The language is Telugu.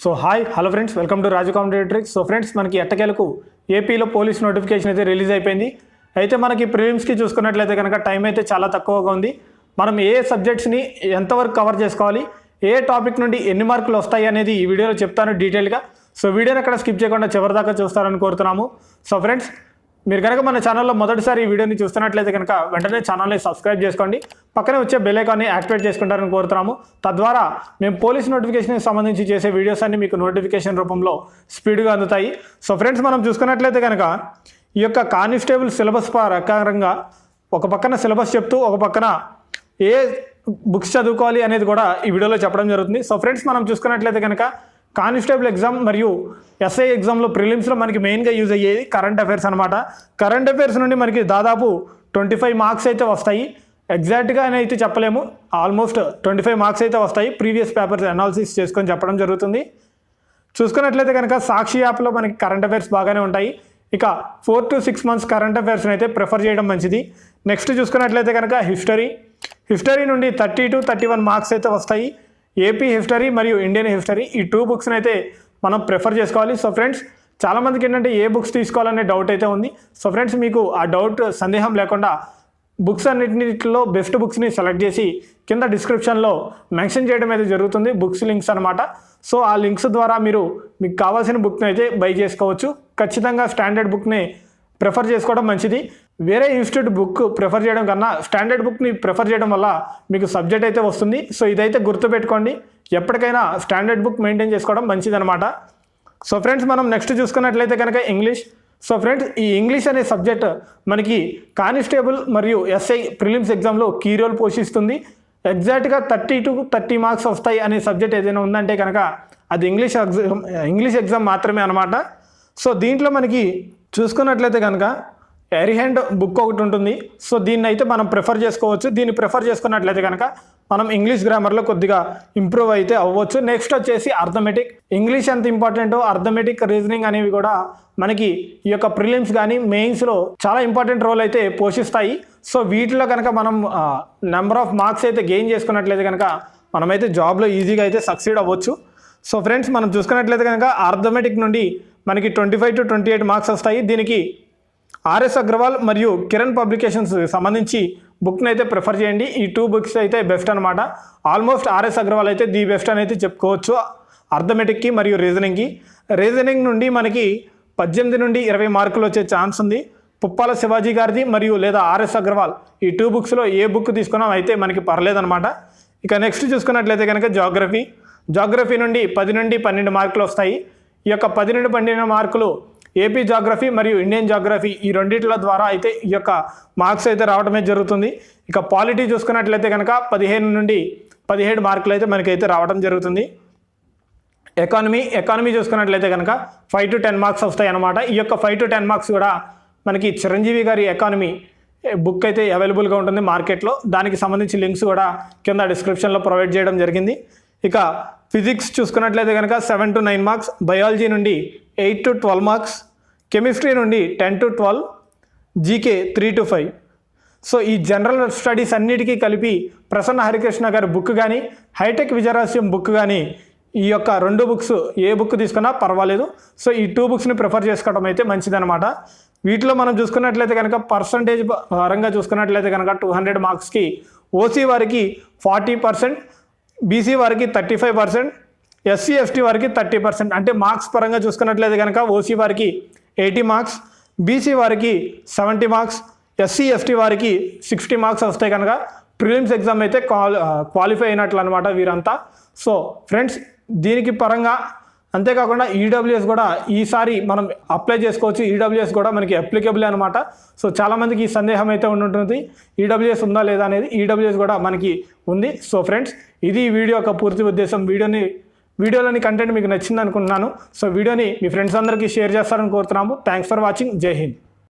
So hello friends, welcome to Raju competitive tricks. So friends, మనకి ఎట్టకేలకు ఏపీలో పోలీస్ నోటిఫికేషన్ అయితే రిలీజ్ అయిపోయింది. అయితే మనకి ప్రిలిమ్స్కి చూసుకున్నట్లయితే కనుక టైం అయితే చాలా తక్కువగా ఉంది. మనం ఏ సబ్జెక్ట్స్ని ఎంతవరకు కవర్ చేసుకోవాలి, ఏ టాపిక్ నుండి ఎన్ని మార్కులు వస్తాయి అనేది ఈ వీడియోలో చెప్తాను డీటెయిల్గా. సో వీడియోని అక్కడ స్కిప్ చేయకుండా చివరిదాకా చూస్తారని కోరుతున్నాము. సో ఫ్రెండ్స్, మీరు కనుక మన ఛానల్లో మొదటిసారి ఈ వీడియోని చూస్తున్నట్లయితే కనుక వెంటనే ఛానల్ని సబ్స్క్రైబ్ చేసుకోండి, పక్కనే వచ్చే బెల్ ఐకాన్ని యాక్టివేట్ చేసుకుంటారని కోరుతున్నాము. తద్వారా మేము పోలీస్ నోటిఫికేషన్కి సంబంధించి చేసే వీడియోస్ అన్ని మీకు నోటిఫికేషన్ రూపంలో స్పీడ్గా అందుతాయి. సో ఫ్రెండ్స్, మనం చూసుకున్నట్లయితే కనుక ఈ యొక్క కానిస్టేబుల్ సిలబస్ ప్రకారంగా ఒక పక్కన సిలబస్ చెప్తూ ఒక పక్కన ఏ బుక్స్ చదువుకోవాలి అనేది కూడా ఈ వీడియోలో చెప్పడం జరుగుతుంది. సో ఫ్రెండ్స్, మనం చూసుకున్నట్లయితే కనుక కానిస్టేబుల్ ఎగ్జామ్ మరియు ఎస్ఐ ఎగ్జామ్లో ప్రిలిమ్స్లో మనకి మెయిన్గా యూజ్ అయ్యేది కరెంట్ అఫైర్స్ అనమాట. కరెంట్ అఫైర్స్ నుండి మనకి దాదాపు 25 మార్క్స్ అయితే వస్తాయి. ఎగ్జాక్ట్గా అయితే చెప్పలేము, ఆల్మోస్ట్ 25 మార్క్స్ అయితే వస్తాయి. ప్రీవియస్ పేపర్స్ అనాలిసిస్ చేసుకొని చెప్పడం జరుగుతుంది. చూసుకున్నట్లయితే కనుక సాక్షి యాప్లో మనకి కరెంట్ అఫైర్స్ బాగానే ఉంటాయి. ఇక 4 to 6 మంత్స్ కరెంట్ అఫైర్స్ని అయితే ప్రిఫర్ చేయడం మంచిది. నెక్స్ట్ చూసుకున్నట్లయితే కనుక హిస్టరీ నుండి 30 to 31 మార్క్స్ అయితే వస్తాయి. ఏపీ హిస్టరీ మరియు ఇండియన్ హిస్టరీ, ఈ 2 బుక్స్ని అయితే మనం ప్రిఫర్ చేసుకోవాలి. సో ఫ్రెండ్స్, చాలామందికి ఏంటంటే ఏ బుక్స్ తీసుకోవాలనే డౌట్ అయితే ఉంది. సో ఫ్రెండ్స్, మీకు ఆ డౌట్ సందేహం లేకుండా బుక్స్ అన్నింటిలో బెస్ట్ బుక్స్ని సెలెక్ట్ చేసి కింద డిస్క్రిప్షన్లో మెన్షన్ చేయడం అయితే జరుగుతుంది, బుక్స్ లింక్స్ అనమాట. సో ఆ లింక్స్ ద్వారా మీరు మీకు కావాల్సిన బుక్ని అయితే బై చేసుకోవచ్చు. ఖచ్చితంగా స్టాండర్డ్ బుక్ని ప్రిఫర్ చేసుకోవడం మంచిది. వేరే ఇన్స్టిట్యూట్ బుక్ ప్రిఫర్ చేయడం కన్నా స్టాండర్డ్ బుక్ని ప్రిఫర్ చేయడం వల్ల మీకు సబ్జెక్ట్ అయితే వస్తుంది. సో ఇదైతే గుర్తుపెట్టుకోండి, ఎప్పటికైనా స్టాండర్డ్ బుక్ మెయింటైన్ చేసుకోవడం మంచిదన్నమాట. సో ఫ్రెండ్స్, మనం నెక్స్ట్ చూసుకున్నట్లయితే కనుక ఇంగ్లీష్. సో ఫ్రెండ్స్, ఈ ఇంగ్లీష్ అనే సబ్జెక్ట్ మనకి కానిస్టేబుల్ మరియు ఎస్ఐ ప్రిలిమ్స్ ఎగ్జామ్లో కీ రోల్ పోషిస్తుంది. ఎగ్జాక్ట్గా 30 to 30 మార్క్స్ వస్తాయి అనే సబ్జెక్ట్ ఏదైనా ఉందంటే కనుక అది ఇంగ్లీష్ ఎగ్జామ్ మాత్రమే అనమాట. సో దీంట్లో మనకి చూసుకున్నట్లయితే కనుక ఎరిహెండ్ బుక్ ఒకటి ఉంటుంది. సో దీన్ని అయితే మనం ప్రిఫర్ చేసుకోవచ్చు. దీన్ని ప్రిఫర్ చేసుకున్నట్లయితే కనుక మనం ఇంగ్లీష్ గ్రామర్లో కొద్దిగా ఇంప్రూవ్ అయితే అవ్వచ్చు. నెక్స్ట్ వచ్చేసి అర్థమెటిక్. ఇంగ్లీష్ ఎంత ఇంపార్టెంటో అర్థమెటిక్, రీజనింగ్ అనేవి కూడా మనకి ఈ యొక్క ప్రిలిమ్స్ కానీ మెయిన్స్లో చాలా ఇంపార్టెంట్ రోల్ అయితే పోషిస్తాయి. సో వీటిలో కనుక మనం నెంబర్ ఆఫ్ మార్క్స్ అయితే గెయిన్ చేసుకున్నట్లయితే కనుక మనమైతే జాబ్లో ఈజీగా అయితే సక్సీడ్ అవ్వచ్చు. సో ఫ్రెండ్స్, మనం చూసుకున్నట్లయితే కనుక అర్థమెటిక్ నుండి మనకి 25 to 28 మార్క్స్ వస్తాయి. దీనికి ఆర్ఎస్ అగ్రవాల్ మరియు కిరణ్ పబ్లికేషన్స్ సంబంధించి బుక్ని అయితే ప్రిఫర్ చేయండి. ఈ 2 బుక్స్ అయితే బెస్ట్ అనమాట. ఆల్మోస్ట్ ఆర్ఎస్ అగ్రవాల్ అయితే ది బెస్ట్ అని అయితే చెప్పుకోవచ్చు అర్థమెటిక్కి మరియు రీజనింగ్ నుండి మనకి 18 నుండి 20 మార్కులు వచ్చే ఛాన్స్ ఉంది. పుప్పాల శివాజీ గారిది మరియు లేదా ఆర్ఎస్ అగ్రవాల్, ఈ 2 బుక్స్లో ఏ బుక్ తీసుకున్నాం అయితే మనకి పర్లేదనమాట. ఇక నెక్స్ట్ చూసుకున్నట్లయితే కనుక జాగ్రఫీ నుండి 10 నుండి 12 మార్కులు వస్తాయి. ఈ యొక్క 10 నుండి 12 మార్కులు ఏపీ జాగ్రఫీ మరియు ఇండియన్ జాగ్రఫీ, ఈ రెండింటిల ద్వారా అయితే ఈ యొక్క మార్క్స్ అయితే రావడమే జరుగుతుంది. ఇక పాలిటీ చూసుకున్నట్లయితే కనుక 15 నుండి 17 మార్కులు అయితే మనకైతే రావడం జరుగుతుంది. ఎకానమీ చూసుకున్నట్లయితే కనుక 5 to 10 మార్క్స్ వస్తాయి అన్నమాట. ఈ యొక్క 5 to 10 మార్క్స్ కూడా మనకి చిరంజీవి గారి ఎకానమీ బుక్ అయితే అవైలబుల్గా ఉంటుంది మార్కెట్లో. దానికి సంబంధించి లింక్స్ కూడా కింద డిస్క్రిప్షన్లో ప్రొవైడ్ చేయడం జరిగింది. ఇక ఫిజిక్స్ చూసుకున్నట్లయితే కనుక 7 to 9 మార్క్స్, బయాలజీ నుండి 8 to 12 మార్క్స్, కెమిస్ట్రీ నుండి 10 to 12, జీకే 3 to 5. సో ఈ జనరల్ స్టడీస్ అన్నిటికీ కలిపి ప్రసన్న హరికృష్ణ గారి బుక్ కానీ హైటెక్ విజయరహస్యం బుక్ కానీ, ఈ యొక్క 2 బుక్స్ ఏ బుక్ తీసుకున్నా పర్వాలేదు. సో ఈ 2 బుక్స్ని ప్రిఫర్ చేసుకోవడం అయితే మంచిదన్నమాట. వీటిలో మనం చూసుకున్నట్లయితే కనుక పర్సంటేజ్ పరంగా చూసుకున్నట్లయితే కనుక 200 మార్క్స్కి ఓసీ వారికి 40%, బీసీ వారికి 35%, ఎస్సీ ఎస్టీ వారికి 30%. అంటే మార్క్స్ పరంగా చూసుకున్నట్లయితే కనుక ఓసీ వారికి 80 మార్క్స్, బీసీ వారికి 70 మార్క్స్, ఎస్సీ ఎస్టీ వారికి 60 మార్క్స్ వస్తాయి కనుక ప్రిలిమ్స్ ఎగ్జామ్ అయితే క్వాలిఫై అయినట్లు అనమాట వీరంతా. సో ఫ్రెండ్స్, దీనికి పరంగా అంతేకాకుండా ఈడబ్ల్యూఎస్ కూడా ఈసారి మనం అప్లై చేసుకోవచ్చు. ఈడబ్ల్యూఎస్ కూడా మనకి అప్లికబుల్ అనమాట. సో చాలామందికి ఈ సందేహం అయితే ఉంటుంది, ఈడబ్ల్యూఎస్ ఉందా లేదా అనేది. ఈడబ్ల్యూఎస్ కూడా మనకి ఉంది. సో ఫ్రెండ్స్, ఇది ఈ వీడియో యొక్క పూర్తి ఉద్దేశం. వీడియోలోని కంటెంట్ మీకు నచ్చింది అనుకుంటున్నాను. సో వీడియోని మీ ఫ్రెండ్స్ అందరికీ షేర్ చేస్తారని కోరుతున్నాము. Thanks for watching. జై హింద్.